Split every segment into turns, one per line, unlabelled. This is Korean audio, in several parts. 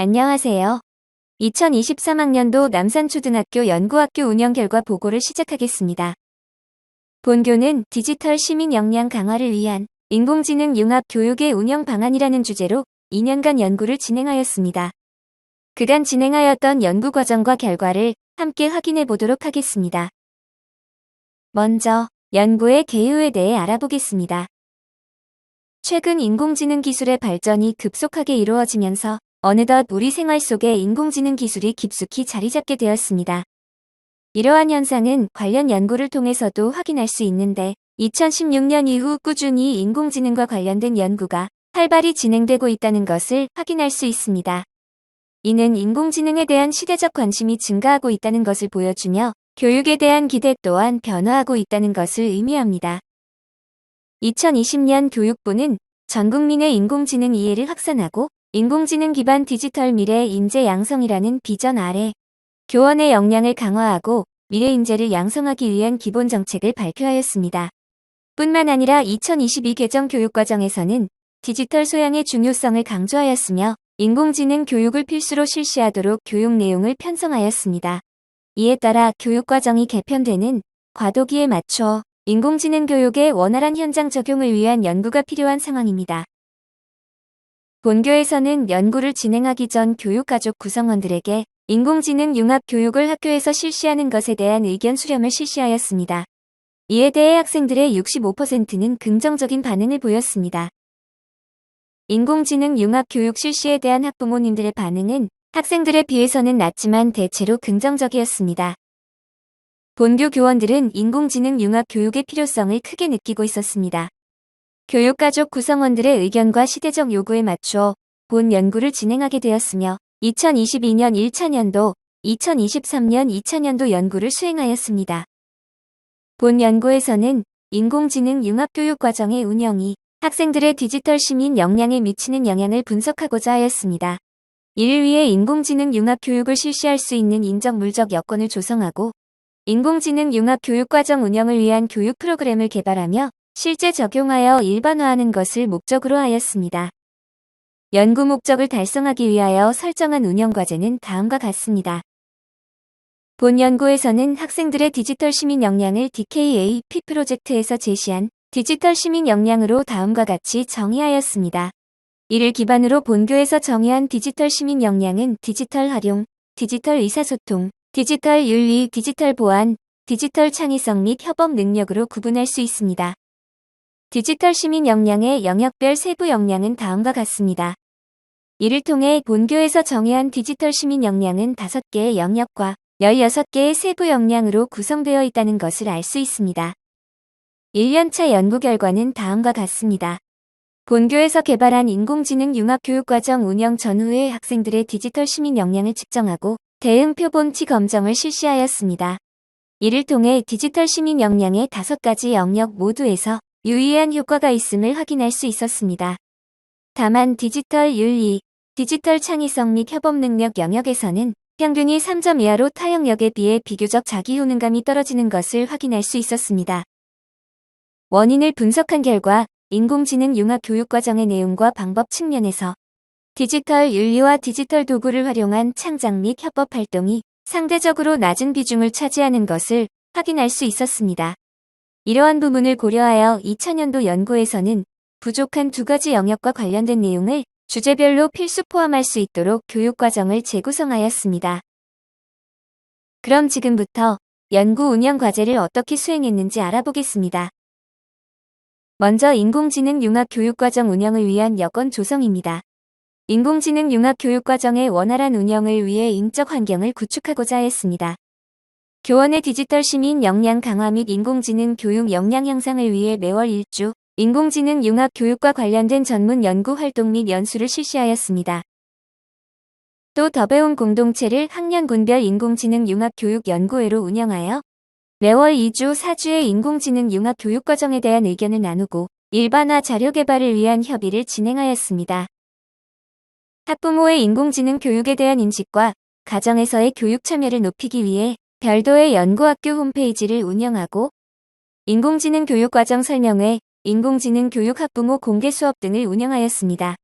안녕하세요. 2023학년도 남산초등학교 연구학교 운영 결과 보고를 시작하겠습니다. 본교는 디지털 시민 역량 강화를 위한 인공지능 융합 교육의 운영 방안이라는 주제로 2년간 연구를 진행하였습니다. 그간 진행하였던 연구 과정과 결과를 함께 확인해 보도록 하겠습니다. 먼저 연구의 개요에 대해 알아보겠습니다. 최근 인공지능 기술의 발전이 급속하게 이루어지면서 어느덧 우리 생활 속에 인공지능 기술이 깊숙이 자리 잡게 되었습니다. 이러한 현상은 관련 연구를 통해서도 확인할 수 있는데 2016년 이후 꾸준히 인공지능과 관련된 연구가 활발히 진행되고 있다는 것을 확인할 수 있습니다. 이는 인공지능에 대한 시대적 관심이 증가하고 있다는 것을 보여주며 교육에 대한 기대 또한 변화하고 있다는 것을 의미합니다. 2020년 교육부는 전 국민의 인공지능 이해를 확산하고 인공지능 기반 디지털 미래 인재 양성이라는 비전 아래 교원의 역량을 강화하고 미래 인재를 양성하기 위한 기본 정책을 발표하였습니다. 뿐만 아니라 2022 개정 교육과정에서는 디지털 소양의 중요성을 강조하였으며 인공지능 교육을 필수로 실시하도록 교육 내용을 편성하였습니다. 이에 따라 교육과정이 개편되는 과도기에 맞춰 인공지능 교육의 원활한 현장 적용을 위한 연구가 필요한 상황입니다. 본교에서는 연구를 진행하기 전 교육가족 구성원들에게 인공지능 융합 교육을 학교에서 실시하는 것에 대한 의견 수렴을 실시하였습니다. 이에 대해 학생들의 65%는 긍정적인 반응을 보였습니다. 인공지능 융합 교육 실시에 대한 학부모님들의 반응은 학생들에 비해서는 낮지만 대체로 긍정적이었습니다. 본교 교원들은 인공지능 융합 교육의 필요성을 크게 느끼고 있었습니다. 교육가족 구성원들의 의견과 시대적 요구에 맞추어 본 연구를 진행하게 되었으며 2022년 1차년도, 2023년 2차년도 연구를 수행하였습니다. 본 연구에서는 인공지능 융합교육 과정의 운영이 학생들의 디지털 시민 역량에 미치는 영향을 분석하고자 하였습니다. 이를 위해 인공지능 융합교육을 실시할 수 있는 인적 물적 여건을 조성하고 인공지능 융합교육 과정 운영을 위한 교육 프로그램을 개발하며 실제 적용하여 일반화하는 것을 목적으로 하였습니다. 연구 목적을 달성하기 위하여 설정한 운영과제는 다음과 같습니다. 본 연구에서는 학생들의 디지털 시민 역량을 DKAP 프로젝트에서 제시한 디지털 시민 역량으로 다음과 같이 정의하였습니다. 이를 기반으로 본교에서 정의한 디지털 시민 역량은 디지털 활용, 디지털 의사소통, 디지털 윤리, 디지털 보안, 디지털 창의성 및 협업 능력으로 구분할 수 있습니다. 디지털 시민 역량의 영역별 세부 역량은 다음과 같습니다. 이를 통해 본교에서 정의한 디지털 시민 역량은 5개의 영역과 16개의 세부 역량으로 구성되어 있다는 것을 알 수 있습니다. 1년차 연구 결과는 다음과 같습니다. 본교에서 개발한 인공지능 융합교육과정 운영 전후에 학생들의 디지털 시민 역량을 측정하고 대응 표본치 검정을 실시하였습니다. 이를 통해 디지털 시민 역량의 5가지 영역 모두에서 유의한 효과가 있음을 확인할 수 있었습니다. 다만 디지털 윤리, 디지털 창의성 및 협업 능력 영역에서는 평균이 3점 이하로 타 영역에 비해 비교적 자기 효능감이 떨어지는 것을 확인할 수 있었습니다. 원인을 분석한 결과 인공지능 융합 교육 과정의 내용과 방법 측면에서 디지털 윤리와 디지털 도구를 활용한 창작 및 협업 활동이 상대적으로 낮은 비중을 차지하는 것을 확인할 수 있었습니다. 이러한 부분을 고려하여 2000년도 연구에서는 부족한 2가지 영역과 관련된 내용을 주제별로 필수 포함할 수 있도록 교육과정을 재구성하였습니다. 그럼 지금부터 연구 운영 과제를 어떻게 수행했는지 알아보겠습니다. 먼저 인공지능 융합 교육과정 운영을 위한 여건 조성입니다. 인공지능 융합 교육과정의 원활한 운영을 위해 인적 환경을 구축하고자 했습니다. 교원의 디지털 시민 역량 강화 및 인공지능 교육 역량 향상을 위해 매월 1주 인공지능 융합 교육과 관련된 전문 연구 활동 및 연수를 실시하였습니다. 또 더 배움 공동체를 학년군별 인공지능 융합 교육 연구회로 운영하여 매월 2주 4주의 인공지능 융합 교육 과정에 대한 의견을 나누고 일반화 자료 개발을 위한 협의를 진행하였습니다. 학부모의 인공지능 교육에 대한 인식과 가정에서의 교육 참여를 높이기 위해 별도의 연구학교 홈페이지를 운영하고 인공지능 교육과정 설명회, 인공지능 교육 학부모 공개 수업 등을 운영하였습니다.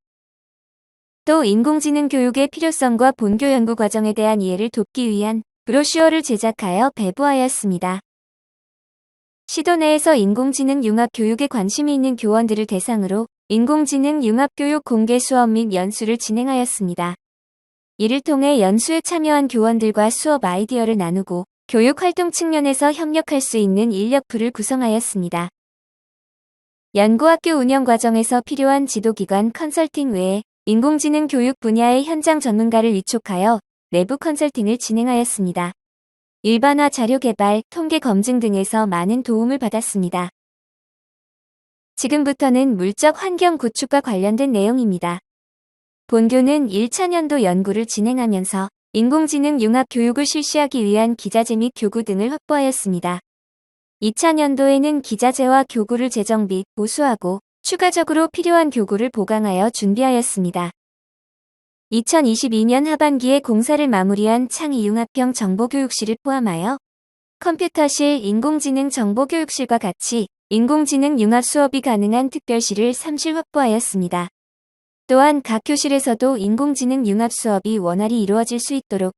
또 인공지능 교육의 필요성과 본교 연구 과정에 대한 이해를 돕기 위한 브로슈어를 제작하여 배부하였습니다. 시도 내에서 인공지능 융합 교육에 관심이 있는 교원들을 대상으로 인공지능 융합 교육 공개 수업 및 연수를 진행하였습니다. 이를 통해 연수에 참여한 교원들과 수업 아이디어를 나누고 교육 활동 측면에서 협력할 수 있는 인력풀을 구성하였습니다. 연구학교 운영 과정에서 필요한 지도기관 컨설팅 외에 인공지능 교육 분야의 현장 전문가를 위촉하여 내부 컨설팅을 진행하였습니다. 일반화 자료 개발, 통계 검증 등에서 많은 도움을 받았습니다. 지금부터는 물적 환경 구축과 관련된 내용입니다. 본교는 1차년도 연구를 진행하면서 인공지능 융합 교육을 실시하기 위한 기자재 및 교구 등을 확보하였습니다. 2차년도에는 기자재와 교구를 제정 및 보수하고 추가적으로 필요한 교구를 보강하여 준비하였습니다. 2022년 하반기에 공사를 마무리한 창의융합형 정보교육실을 포함하여 컴퓨터실, 인공지능 정보교육실과 같이 인공지능 융합 수업이 가능한 특별실을 3실 확보하였습니다. 또한 각 교실에서도 인공지능 융합 수업이 원활히 이루어질 수 있도록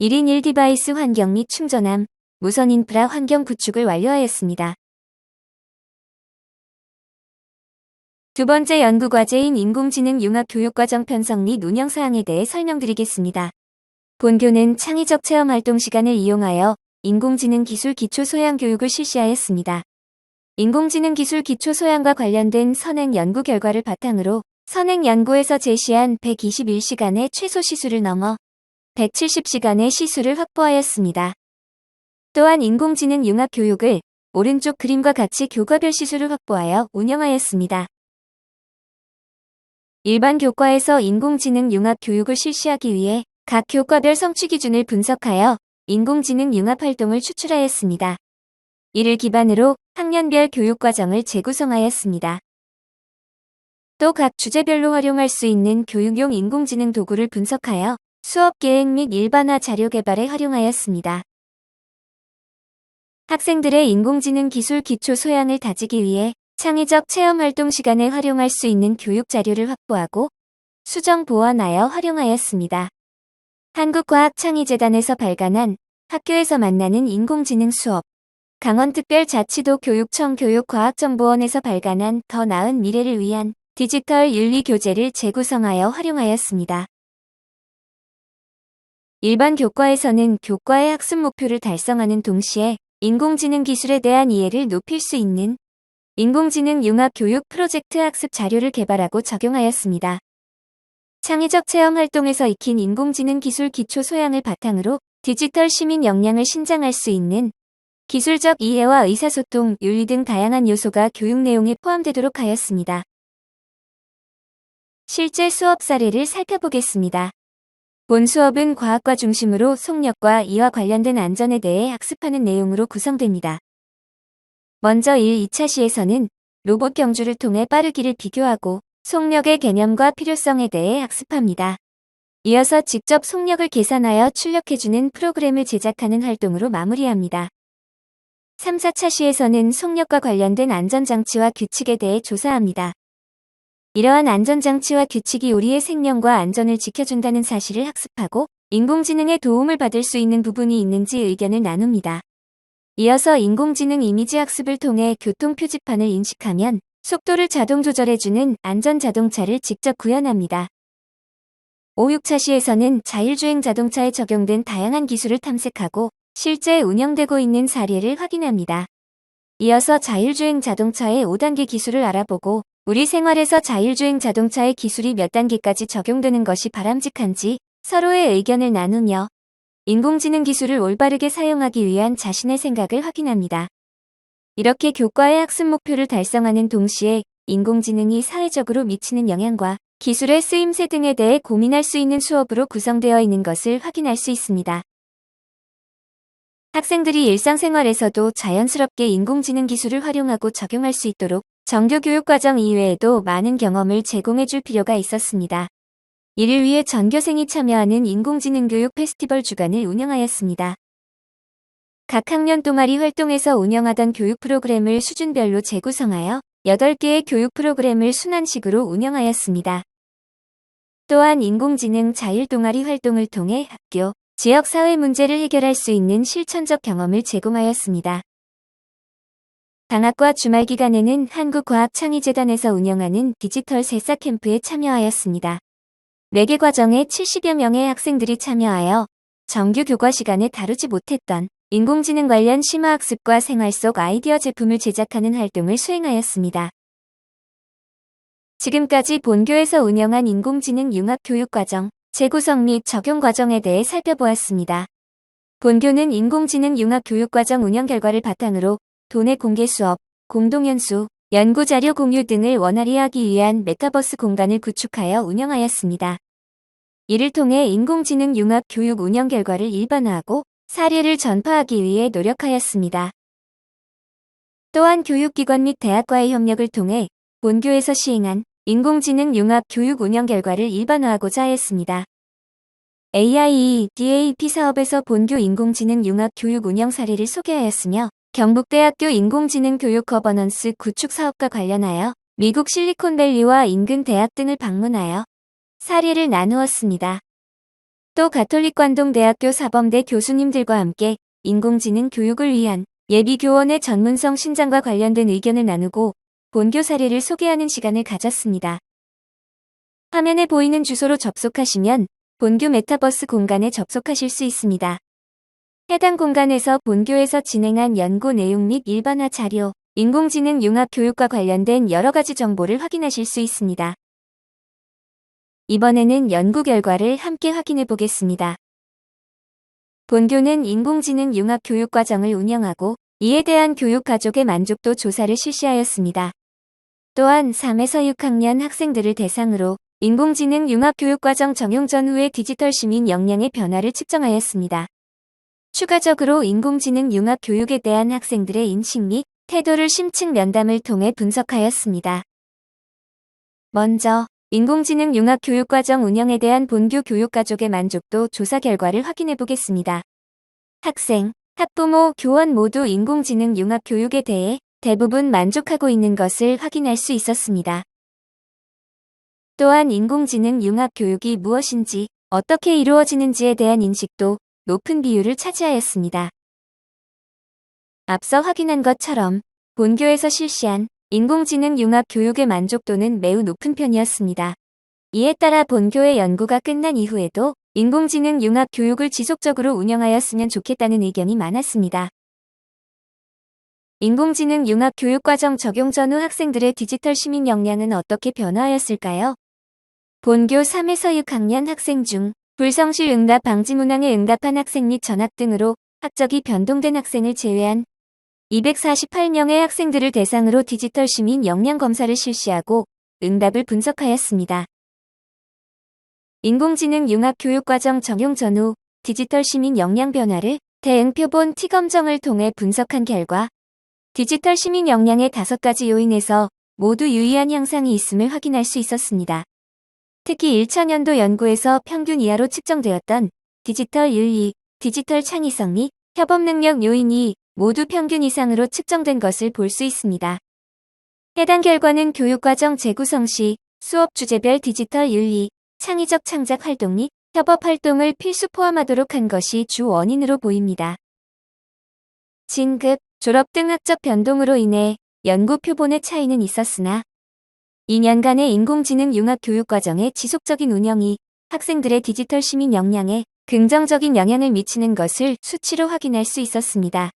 1인 1디바이스 환경 및 충전함, 무선 인프라 환경 구축을 완료하였습니다. 두 번째 연구과제인 인공지능 융합 교육과정 편성 및 운영 사항에 대해 설명드리겠습니다. 본교는 창의적 체험 활동 시간을 이용하여 인공지능 기술 기초 소양 교육을 실시하였습니다. 인공지능 기술 기초 소양과 관련된 선행 연구 결과를 바탕으로 선행 연구에서 제시한 121시간의 최소 시수를 넘어 170시간의 시수를 확보하였습니다. 또한 인공지능 융합 교육을 오른쪽 그림과 같이 교과별 시수를 확보하여 운영하였습니다. 일반 교과에서 인공지능 융합 교육을 실시하기 위해 각 교과별 성취 기준을 분석하여 인공지능 융합 활동을 추출하였습니다. 이를 기반으로 학년별 교육과정을 재구성하였습니다. 또 각 주제별로 활용할 수 있는 교육용 인공지능 도구를 분석하여 수업 계획 및 일반화 자료 개발에 활용하였습니다. 학생들의 인공지능 기술 기초 소양을 다지기 위해 창의적 체험 활동 시간에 활용할 수 있는 교육 자료를 확보하고 수정 보완하여 활용하였습니다. 한국과학창의재단에서 발간한 학교에서 만나는 인공지능 수업, 강원특별자치도 교육청 교육과학정보원에서 발간한 더 나은 미래를 위한 디지털 윤리 교재를 재구성하여 활용하였습니다. 일반 교과에서는 교과의 학습 목표를 달성하는 동시에 인공지능 기술에 대한 이해를 높일 수 있는 인공지능 융합 교육 프로젝트 학습 자료를 개발하고 적용하였습니다. 창의적 체험 활동에서 익힌 인공지능 기술 기초 소양을 바탕으로 디지털 시민 역량을 신장할 수 있는 기술적 이해와 의사소통, 윤리 등 다양한 요소가 교육 내용에 포함되도록 하였습니다. 실제 수업 사례를 살펴보겠습니다. 본 수업은 과학과 중심으로 속력과 이와 관련된 안전에 대해 학습하는 내용으로 구성됩니다. 먼저 1, 2차 시에서는 로봇 경주를 통해 빠르기를 비교하고 속력의 개념과 필요성에 대해 학습합니다. 이어서 직접 속력을 계산하여 출력해주는 프로그램을 제작하는 활동으로 마무리합니다. 3, 4차 시에서는 속력과 관련된 안전장치와 규칙에 대해 조사합니다. 이러한 안전장치와 규칙이 우리의 생명과 안전을 지켜준다는 사실을 학습하고 인공지능의 도움을 받을 수 있는 부분이 있는지 의견을 나눕니다. 이어서 인공지능 이미지 학습을 통해 교통 표지판을 인식하면 속도를 자동 조절해주는 안전자동차를 직접 구현합니다. 5, 6차 시에서는 자율주행 자동차에 적용된 다양한 기술을 탐색하고 실제 운영되고 있는 사례를 확인합니다. 이어서 자율주행 자동차의 5단계 기술을 알아보고 우리 생활에서 자율주행 자동차의 기술이 몇 단계까지 적용되는 것이 바람직한지 서로의 의견을 나누며 인공지능 기술을 올바르게 사용하기 위한 자신의 생각을 확인합니다. 이렇게 교과의 학습 목표를 달성하는 동시에 인공지능이 사회적으로 미치는 영향과 기술의 쓰임새 등에 대해 고민할 수 있는 수업으로 구성되어 있는 것을 확인할 수 있습니다. 학생들이 일상생활에서도 자연스럽게 인공지능 기술을 활용하고 적용할 수 있도록 정규 교육과정 이외에도 많은 경험을 제공해 줄 필요가 있었습니다. 이를 위해 전교생이 참여하는 인공지능 교육 페스티벌 주간을 운영하였습니다. 각 학년 동아리 활동에서 운영하던 교육 프로그램을 수준별로 재구성하여 8개의 교육 프로그램을 순환식으로 운영하였습니다. 또한 인공지능 자율 동아리 활동을 통해 학교, 지역 사회 문제를 해결할 수 있는 실천적 경험을 제공하였습니다. 방학과 주말 기간에는 한국과학창의재단에서 운영하는 디지털 새싹 캠프에 참여하였습니다. 4개 과정에 70여 명의 학생들이 참여하여 정규 교과 시간에 다루지 못했던 인공지능 관련 심화학습과 생활 속 아이디어 제품을 제작하는 활동을 수행하였습니다. 지금까지 본교에서 운영한 인공지능 융합 교육과정, 재구성 및 적용 과정에 대해 살펴보았습니다. 본교는 인공지능 융합 교육과정 운영 결과를 바탕으로 도내 공개 수업, 공동연수, 연구자료 공유 등을 원활히 하기 위한 메타버스 공간을 구축하여 운영하였습니다. 이를 통해 인공지능 융합 교육 운영 결과를 일반화하고 사례를 전파하기 위해 노력하였습니다. 또한 교육기관 및 대학과의 협력을 통해 본교에서 시행한 인공지능 융합 교육 운영 결과를 일반화하고자 하였습니다. AIEDAP 사업에서 본교 인공지능 융합 교육 운영 사례를 소개하였으며 경북대학교 인공지능 교육 거버넌스 구축 사업과 관련하여 미국 실리콘밸리와 인근 대학 등을 방문하여 사례를 나누었습니다. 또 가톨릭관동대학교 사범대 교수님들과 함께 인공지능 교육을 위한 예비교원의 전문성 신장과 관련된 의견을 나누고 본교 사례를 소개하는 시간을 가졌습니다. 화면에 보이는 주소로 접속하시면 본교 메타버스 공간에 접속하실 수 있습니다. 해당 공간에서 본교에서 진행한 연구 내용 및 일반화 자료, 인공지능 융합 교육과 관련된 여러 가지 정보를 확인하실 수 있습니다. 이번에는 연구 결과를 함께 확인해 보겠습니다. 본교는 인공지능 융합 교육과정을 운영하고 이에 대한 교육 가족의 만족도 조사를 실시하였습니다. 또한 3에서 6학년 학생들을 대상으로 인공지능 융합 교육과정 적용 전후의 디지털 시민 역량의 변화를 측정하였습니다. 추가적으로 인공지능 융합 교육에 대한 학생들의 인식 및 태도를 심층 면담을 통해 분석하였습니다. 먼저 인공지능 융합 교육과정 운영에 대한 본교 교육가족의 만족도 조사 결과를 확인해 보겠습니다. 학생, 학부모, 교원 모두 인공지능 융합 교육에 대해 대부분 만족하고 있는 것을 확인할 수 있었습니다. 또한 인공지능 융합 교육이 무엇인지, 어떻게 이루어지는지에 대한 인식도 높은 비율을 차지하였습니다. 앞서 확인한 것처럼 본교에서 실시한 인공지능 융합 교육의 만족도는 매우 높은 편이었습니다. 이에 따라 본교의 연구가 끝난 이후에도 인공지능 융합 교육을 지속적으로 운영하였으면 좋겠다는 의견이 많았습니다. 인공지능 융합 교육과정 적용 전후 학생들의 디지털 시민 역량은 어떻게 변화하였을까요? 본교 3에서 6학년 학생 중 불성실 응답 방지 문항에 응답한 학생 및 전학 등으로 학적이 변동된 학생을 제외한 248명의 학생들을 대상으로 디지털 시민 역량 검사를 실시하고 응답을 분석하였습니다. 인공지능 융합 교육과정 적용 전후 디지털 시민 역량 변화를 대응표본 T검정을 통해 분석한 결과 디지털 시민 역량의 5가지 요인에서 모두 유의한 향상이 있음을 확인할 수 있었습니다. 특히 1차년도 연구에서 평균 이하로 측정되었던 디지털 윤리, 디지털 창의성 및 협업 능력 요인이 모두 평균 이상으로 측정된 것을 볼 수 있습니다. 해당 결과는 교육과정 재구성 시 수업 주제별 디지털 윤리, 창의적 창작 활동 및 협업 활동을 필수 포함하도록 한 것이 주 원인으로 보입니다. 진급, 졸업 등 학적 변동으로 인해 연구 표본의 차이는 있었으나 2년간의 인공지능 융합 교육과정의 지속적인 운영이 학생들의 디지털 시민 역량에 긍정적인 영향을 미치는 것을 수치로 확인할 수 있었습니다.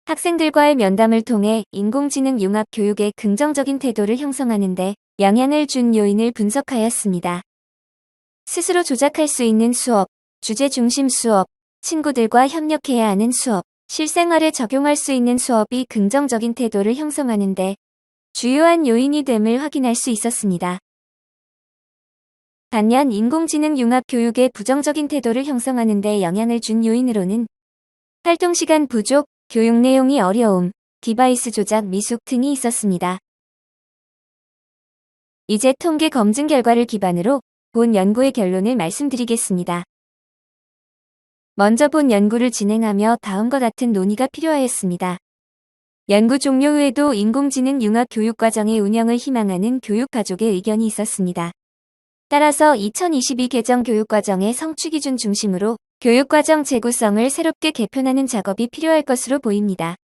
학생들과의 면담을 통해 인공지능 융합 교육의 긍정적인 태도를 형성하는 데 영향을 준 요인을 분석하였습니다. 스스로 조작할 수 있는 수업, 주제 중심 수업, 친구들과 협력해야 하는 수업, 실생활에 적용할 수 있는 수업이 긍정적인 태도를 형성하는 데 주요한 요인이 됨을 확인할 수 있었습니다. 반면 인공지능 융합 교육의 부정적인 태도를 형성하는 데 영향을 준 요인으로는 활동시간 부족, 교육 내용이 어려움, 디바이스 조작 미숙 등이 있었습니다. 이제 통계 검증 결과를 기반으로 본 연구의 결론을 말씀드리겠습니다. 먼저 본 연구를 진행하며 다음과 같은 논의가 필요하였습니다. 연구 종료 후에도 인공지능 융합 교육과정의 운영을 희망하는 교육가족의 의견이 있었습니다. 따라서 2022 개정 교육과정의 성취기준 중심으로 교육과정 재구성을 새롭게 개편하는 작업이 필요할 것으로 보입니다.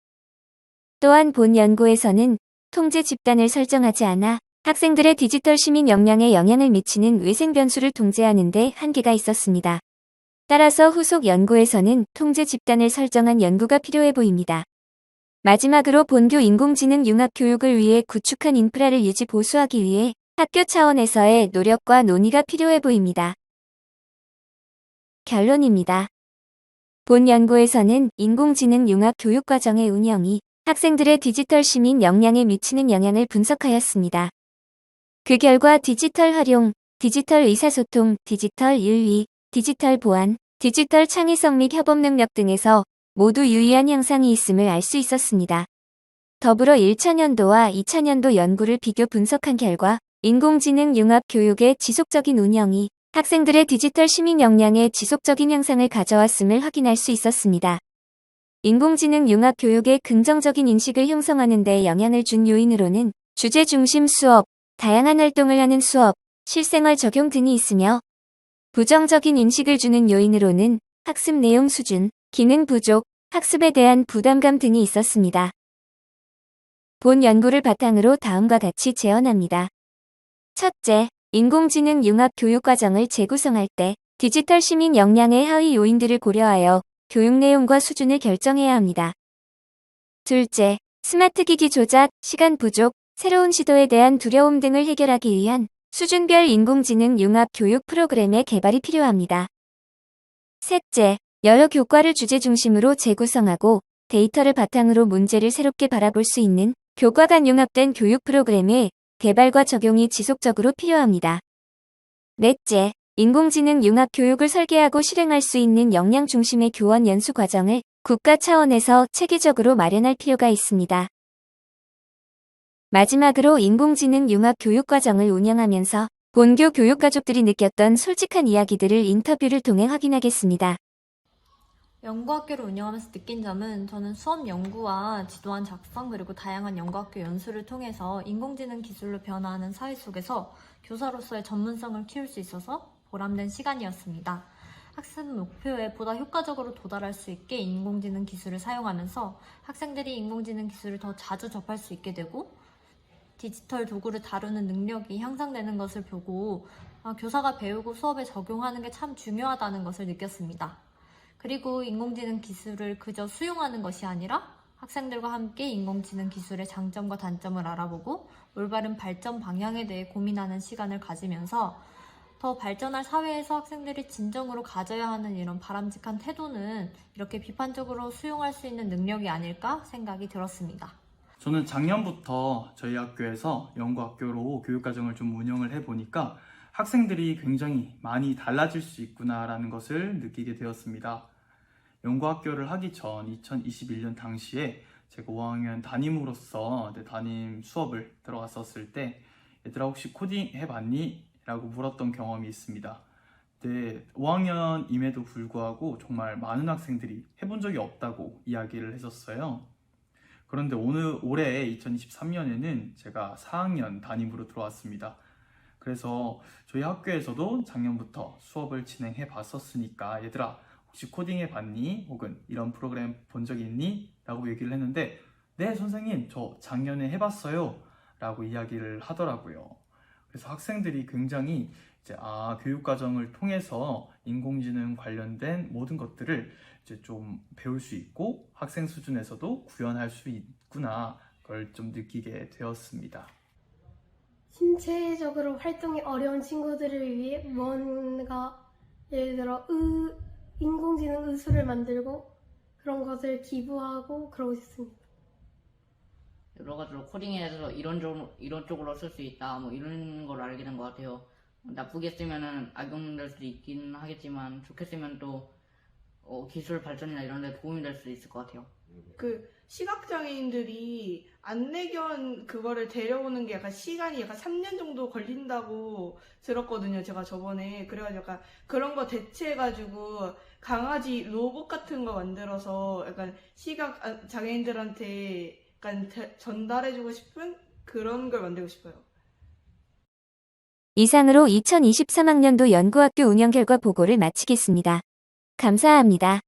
또한 본 연구에서는 통제 집단을 설정하지 않아 학생들의 디지털 시민 역량에 영향을 미치는 외생 변수를 통제하는 데 한계가 있었습니다. 따라서 후속 연구에서는 통제 집단을 설정한 연구가 필요해 보입니다. 마지막으로 본교 인공지능 융합 교육을 위해 구축한 인프라를 유지 보수하기 위해 학교 차원에서의 노력과 논의가 필요해 보입니다. 결론입니다. 본 연구에서는 인공지능 융합 교육과정의 운영이 학생들의 디지털 시민 역량에 미치는 영향을 분석하였습니다. 그 결과 디지털 활용, 디지털 의사소통, 디지털 윤리, 디지털 보안, 디지털 창의성 및 협업 능력 등에서 모두 유의한 향상이 있음을 알 수 있었습니다. 더불어 1차년도와 2차년도 연구를 비교 분석한 결과 인공지능 융합 교육의 지속적인 운영이 학생들의 디지털 시민 역량에 지속적인 향상을 가져왔음을 확인할 수 있었습니다. 인공지능 융합 교육의 긍정적인 인식을 형성하는 데 영향을 준 요인으로는 주제 중심 수업, 다양한 활동을 하는 수업, 실생활 적용 등이 있으며 부정적인 인식을 주는 요인으로는 학습 내용 수준, 기능 부족, 학습에 대한 부담감 등이 있었습니다. 본 연구를 바탕으로 다음과 같이 제언합니다. 첫째, 인공지능 융합 교육과정을 재구성할 때 디지털 시민 역량의 하위 요인들을 고려하여 교육 내용과 수준을 결정해야 합니다. 둘째, 스마트 기기 조작, 시간 부족, 새로운 시도에 대한 두려움 등을 해결하기 위한 수준별 인공지능 융합 교육 프로그램의 개발이 필요합니다. 셋째, 여러 교과를 주제 중심으로 재구성하고 데이터를 바탕으로 문제를 새롭게 바라볼 수 있는 교과 간 융합된 교육 프로그램의 개발과 적용이 지속적으로 필요합니다. 넷째, 인공지능 융합 교육을 설계하고 실행할 수 있는 역량 중심의 교원 연수 과정을 국가 차원에서 체계적으로 마련할 필요가 있습니다. 마지막으로 인공지능 융합 교육 과정을 운영하면서 본교 교육가족들이 느꼈던 솔직한 이야기들을 인터뷰를 통해 확인하겠습니다.
연구학교를 운영하면서 느낀 점은 저는 수업 연구와 지도안 작성 그리고 다양한 연구학교 연수를 통해서 인공지능 기술로 변화하는 사회 속에서 교사로서의 전문성을 키울 수 있어서 보람된 시간이었습니다. 학습 목표에 보다 효과적으로 도달할 수 있게 인공지능 기술을 사용하면서 학생들이 인공지능 기술을 더 자주 접할 수 있게 되고 디지털 도구를 다루는 능력이 향상되는 것을 보고 교사가 배우고 수업에 적용하는 게 참 중요하다는 것을 느꼈습니다. 그리고 인공지능 기술을 그저 수용하는 것이 아니라 학생들과 함께 인공지능 기술의 장점과 단점을 알아보고 올바른 발전 방향에 대해 고민하는 시간을 가지면서 더 발전할 사회에서 학생들이 진정으로 가져야 하는 이런 바람직한 태도는 이렇게 비판적으로 수용할 수 있는 능력이 아닐까 생각이 들었습니다.
저는 작년부터 저희 학교에서 연구학교로 교육과정을 좀 운영을 해보니까 학생들이 굉장히 많이 달라질 수 있구나라는 것을 느끼게 되었습니다. 연구학교를 하기 전 2021년 당시에 제가 5학년 담임으로서 담임 수업을 들어갔었을 때 얘들아 혹시 코딩 해봤니? 라고 물었던 경험이 있습니다. 5학년임에도 불구하고 정말 많은 학생들이 해본 적이 없다고 이야기를 했었어요. 그런데 올해 2023년에는 제가 4학년 담임으로 들어왔습니다. 그래서 저희 학교에서도 작년부터 수업을 진행해 봤었으니까 얘들아 혹시 코딩 해봤니? 혹은 이런 프로그램 본 적 있니? 라고 얘기를 했는데 네 선생님 저 작년에 해봤어요 라고 이야기를 하더라고요. 그래서 학생들이 굉장히 이제 교육과정을 통해서 인공지능 관련된 모든 것들을 이제 좀 배울 수 있고 학생 수준에서도 구현할 수 있구나 그걸 좀 느끼게 되었습니다.
신체적으로 활동이 어려운 친구들을 위해 뭔가 예를 들어 인공지능 의수를 만들고 그런 것을 기부하고 그러고 싶습니다.
여러 가지로 코딩에 대해서 이런 쪽으로 쓸 수 있다 뭐 이런 걸 알게 된 것 같아요. 나쁘게 쓰면은 악용될 수도 있긴 하겠지만 좋게 쓰면 또 기술 발전이나 이런 데 도움이 될 수 있을 것 같아요.
그 시각장애인들이 안내견 그거를 데려오는 게 시간이 약간 3년 정도 걸린다고 들었거든요. 제가 저번에. 그래가지고 약간 그런 거 대체해가지고 강아지 로봇 같은 거 만들어서 약간 시각장애인들한테 약간 전달해주고 싶은 그런 걸 만들고 싶어요.
이상으로 2023학년도 연구학교 운영 결과 보고를 마치겠습니다. 감사합니다.